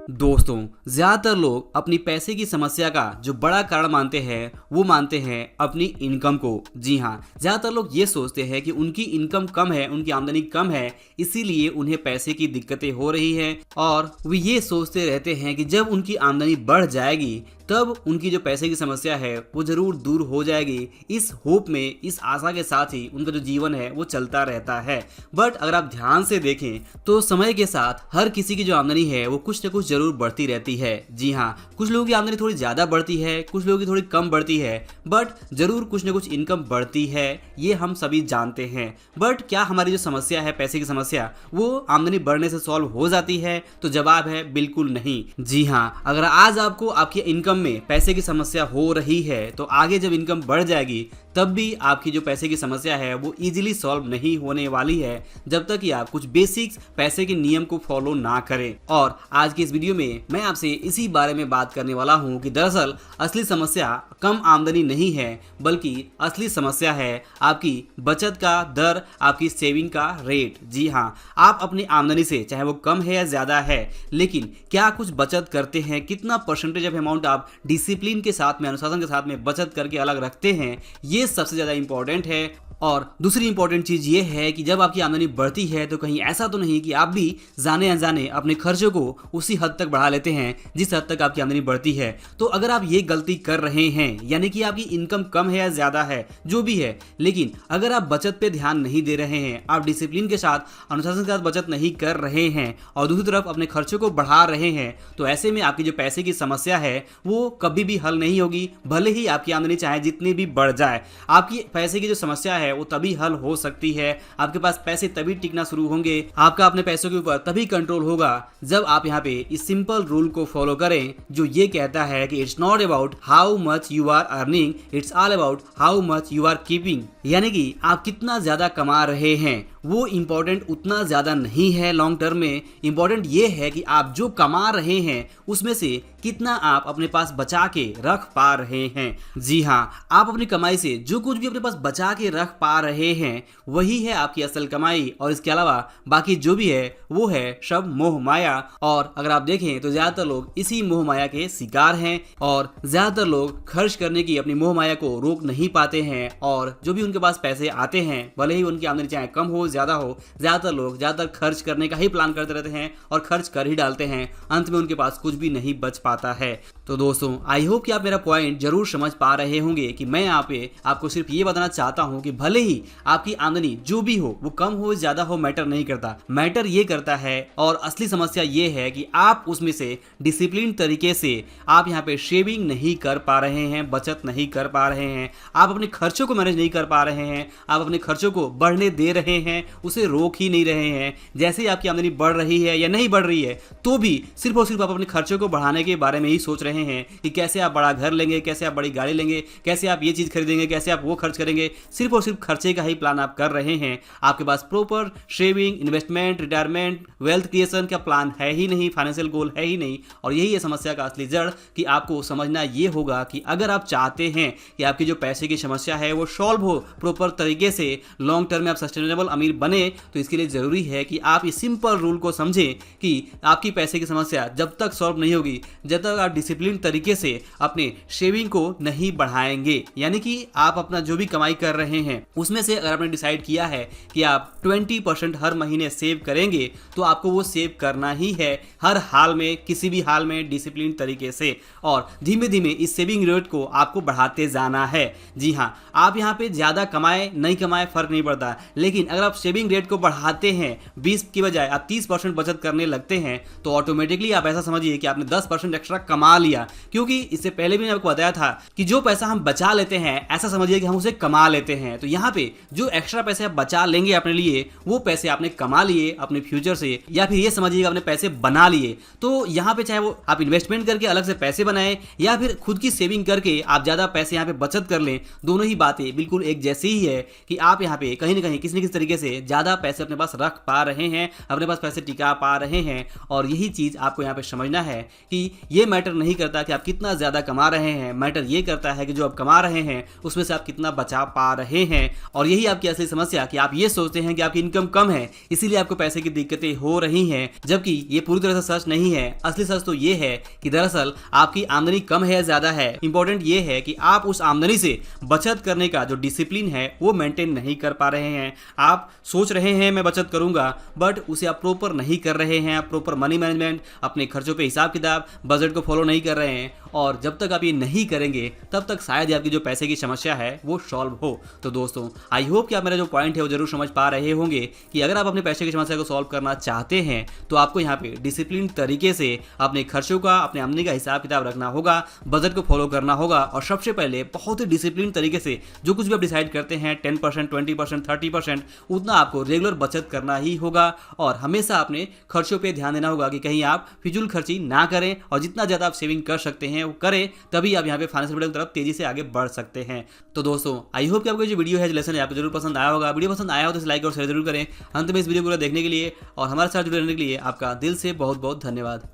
दोस्तों, ज्यादातर लोग अपनी पैसे की समस्या का जो बड़ा कारण मानते हैं वो मानते हैं अपनी इनकम को। जी हाँ, ज्यादातर लोग ये सोचते हैं कि उनकी इनकम कम है, उनकी आमदनी कम है, इसीलिए उन्हें पैसे की दिक्कतें हो रही हैं और वो ये सोचते रहते हैं कि जब उनकी आमदनी बढ़ जाएगी तब उनकी जो पैसे की समस्या है वो जरूर दूर हो जाएगी। इस होप में, इस आशा के साथ ही उनका जो जीवन है वो चलता रहता है। बट अगर आप ध्यान से देखें तो समय के साथ हर किसी की जो आमदनी है वो कुछ न कुछ जरूर बढ़ती रहती है। जी हाँ, कुछ लोगों की आमदनी थोड़ी ज़्यादा बढ़ती है, कुछ लोगों की थोड़ी कम बढ़ती है, बट जरूर कुछ न कुछ इनकम बढ़ती है, ये हम सभी जानते हैं। बट क्या हमारी जो समस्या है, पैसे की समस्या, वो आमदनी बढ़ने से सॉल्व हो जाती है? तो जवाब है बिल्कुल नहीं। जी हाँ, अगर आज आपको आपकी इनकम में पैसे की समस्या हो रही है तो आगे जब इनकम बढ़ जाएगी तब भी आपकी जो पैसे की समस्या है वो इजीली सॉल्व नहीं होने वाली है, जब तक कि आप कुछ बेसिक्स पैसे के नियम को फॉलो ना करें। और आज की इस वीडियो में मैं आपसे इसी बारे में बात करने वाला हूं कि दरअसल असली समस्या कम आमदनी नहीं है, बल्कि असली समस्या है आपकी बचत का दर, आपकी सेविंग का रेट। जी हाँ, आप अपनी आमदनी से, चाहे वो कम है या ज्यादा है, लेकिन क्या कुछ बचत करते हैं? कितना परसेंटेज ऑफ अमाउंट आप डिसिप्लिन के साथ में, अनुशासन के साथ में बचत करके अलग रखते हैं? ये सबसे ज्यादा इंपॉर्टेंट है। और दूसरी इंपॉर्टेंट चीज ये है कि जब आपकी आमदनी बढ़ती है तो कहीं ऐसा तो नहीं कि आप भी जाने अनजाने अपने खर्चों को उसी हद तक बढ़ा लेते हैं जिस हद तक आपकी आमदनी बढ़ती है। तो अगर आप ये गलती कर रहे हैं, यानी कि आपकी इनकम कम है या ज्यादा है, जो भी है, लेकिन अगर आप बचत पे ध्यान नहीं दे रहे हैं, आप डिसिप्लिन के साथ, अनुशासन के साथ बचत नहीं कर रहे हैं और दूसरी तरफ अपने खर्चों को बढ़ा रहे हैं, तो ऐसे में आपकी जो पैसे की समस्या है वो कभी भी हल नहीं होगी। भले ही आपकी आमदनी चाहे जितनी भी बढ़ जाए, आपकी पैसे की जो समस्या है वो तभी हल हो सकती है। आपके पास पैसे तभी टिकना शुरू होंगे, आपका अपने पैसों के ऊपर तभी कंट्रोल होगा जब आप यहाँ पे इस सिंपल रूल को फॉलो करें जो ये कहता है कि it's not about how much you are earning, it's all about how much you are keeping. यानी कि आप कितना ज्यादा कमा रहे हैं वो इंपॉर्टेंट उतना ज्यादा नहीं है लॉन्ग टर्म में। इंपॉर्टेंट ये है कि आप जो कमा रहे हैं उसमें से कितना आप अपने पास बचा के रख पा रहे हैं। जी हाँ, आप अपनी कमाई से जो कुछ भी अपने पास बचा के रख पा रहे हैं वही है आपकी असल कमाई, और इसके अलावा बाकी जो भी है वो है सब मोह माया। और अगर आप देखें तो ज्यादातर लोग इसी मोह माया के शिकार हैं और ज्यादातर लोग खर्च करने की अपनी मोह माया को रोक नहीं पाते हैं, और जो भी उनके पास पैसे आते हैं, भले ही उनकी आमदनी चाहे कम हो ज्यादा हो, ज्यादातर लोग ज्यादातर खर्च करने का ही प्लान करते रहते हैं और खर्च कर ही डालते हैं। अंत में उनके पास कुछ भी नहीं बच पाता है। तो दोस्तों, आई होप कि आप मेरा पॉइंट जरूर समझ पा रहे होंगे कि मैं यहाँ पे आपको सिर्फ ये बताना चाहता हूँ कि भले ही आपकी आमदनी जो भी हो, वो कम हो ज्यादा हो, मैटर नहीं करता। मैटर ये करता है, और असली समस्या ये है कि आप उसमें से डिसिप्लिन तरीके से आप यहाँ पे शेविंग नहीं कर पा रहे हैं, बचत नहीं कर पा रहे हैं, आप अपने खर्चों को मैनेज नहीं कर पा रहे हैं, आप अपने खर्चों को बढ़ने दे रहे हैं, उसे रोक ही नहीं रहे हैं। जैसे ही आपकी आमदनी बढ़ रही है या नहीं बढ़ रही है तो भी सिर्फ और सिर्फ आप अपने खर्चों को बढ़ाने के बारे में ही सोच रहे हैं कि कैसे आप बड़ा घर लेंगे, कैसे आप बड़ी गाड़ी लेंगे, कैसे आप ये चीज खरीदेंगे, कैसे आप वो खर्च करेंगे। सिर्फ और सिर्फ खर्चे का ही प्लान आप कर रहे हैं। आपके पास proper saving, investment, retirement, wealth creation का प्लान है ही नहीं, फाइनेंशियल गोल है ही नहीं। और यही है समस्या का असली जड़ कि आपको समझना ये होगा कि अगर आप चाहते हैं कि आपकी जो पैसे की समस्या है वो सॉल्व हो प्रॉपर तरीके से, लॉन्ग टर्म में आप सस्टेनेबल अमीर बने, तो इसके लिए जरूरी है कि आप इस सिंपल रूल को समझें कि आपकी पैसे की समस्या जब तक सॉल्व नहीं होगी जब तक आप डिसिप्लिन तरीके से अपने शेविंग को नहीं बढ़ाएंगे। यानी कि आप अपना जो भी कमाई कर रहे हैं उसमें से अगर आपने डिसाइड किया है कि आप 20% हर महीने सेव करेंगे तो आपको वो सेव करना ही है, हर हाल में, किसी भी हाल में, डिसिप्लिन तरीके से। और धीमे धीमे इस सेविंग रेट को आपको बढ़ाते जाना है। जी हाँ, आप यहाँ पे ज्यादा कमाए नहीं कमाए फर्क नहीं पड़ता, लेकिन अगर आप सेविंग रेट को बढ़ाते हैं, 20 की बजाय आप 30% बचत करने लगते हैं, तो ऑटोमेटिकली आप ऐसा समझिए कि आपने 10% एक्स्ट्रा कमा लिया। क्योंकि इससे पहले भी मैंने आपको बताया था कि जो पैसा हम बचा लेते हैं ऐसा समझिए कि हम उसे कमा लेते हैं। तो यहाँ पे जो एक्स्ट्रा पैसे आप बचा लेंगे अपने लिए, वो पैसे आपने कमा लिए अपने फ्यूचर से, या फिर ये समझिएगा आपने पैसे बना लिए। तो यहाँ पे चाहे वो आप इन्वेस्टमेंट करके अलग से पैसे बनाएं या फिर खुद की सेविंग करके आप ज्यादा पैसे यहाँ पे बचत कर लें, दोनों ही बातें बिल्कुल एक जैसी ही है कि आप यहाँ पे कहीं ना कहीं किसी न किसी तरीके से से ज़्यादा पैसे अपने पास रख पा रहे हैं, अपने पास पैसे टिका पा रहे हैं। और यही चीज़ आपको यहाँ पे समझना है कि ये मैटर नहीं करता कि आप कितना ज़्यादा कमा रहे हैं, मैटर ये करता है कि जो आप कमा रहे हैं उसमें से आप कितना बचा पा रहे हैं। और यही आपकी असली समस्या कि आप ये सोचते हैं कि आपकी इनकम कम है इसीलिए आपको पैसे की दिक्कतें हो रही हैं, जबकि ये पूरी तरह से सच नहीं है। असली सच तो ये है कि दरअसल आपकी आमदनी कम है या ज़्यादा है, इंपॉर्टेंट ये है कि आप उस आमदनी से बचत करने का जो डिसिप्लिन है वो मेंटेन नहीं कर पा रहे हैं। आप सोच रहे हैं मैं बचत करूंगा, बट उसे आप प्रॉपर नहीं कर रहे हैं। आप प्रॉपर मनी मैनेजमेंट, अपने खर्चों पे हिसाब किताब, बजट को फॉलो नहीं कर रहे हैं। और जब तक आप ये नहीं करेंगे तब तक शायद आपकी जो पैसे की समस्या है वो सॉल्व हो। तो दोस्तों, आई होप कि आप मेरा जो पॉइंट है वो जरूर समझ पा रहे होंगे कि अगर आप अपने पैसे की समस्या को सॉल्व करना चाहते हैं तो आपको यहाँ पे डिसिप्लिन तरीके से अपने खर्चों का, अपने आमदनी का हिसाब किताब रखना होगा, बजट को फॉलो करना होगा। और सबसे पहले बहुत ही डिसिप्लिन तरीके से जो कुछ भी आप डिसाइड करते हैं 10%, 20%, 30%, उतना आपको रेगुलर बचत करना ही होगा। और हमेशा अपने खर्चों पे ध्यान देना होगा कि कहीं आप फिजूल खर्ची ना करें, और जितना ज़्यादा आप सेविंग कर सकते हैं वो करें, तभी आप यहाँ पे फाइनेंशियल फ्रीडम की तरफ तेजी से आगे बढ़ सकते हैं। तो दोस्तों, आई होप कि आपको जो वीडियो है, जो लेसन है, आपको जरूर पसंद आया होगा। वीडियो पसंद आया हो तो लाइक और शेयर जरूर करें। अंत में इस वीडियो को देखने के लिए और हमारे साथ जुड़े रहने के लिए आपका दिल से बहुत बहुत धन्यवाद।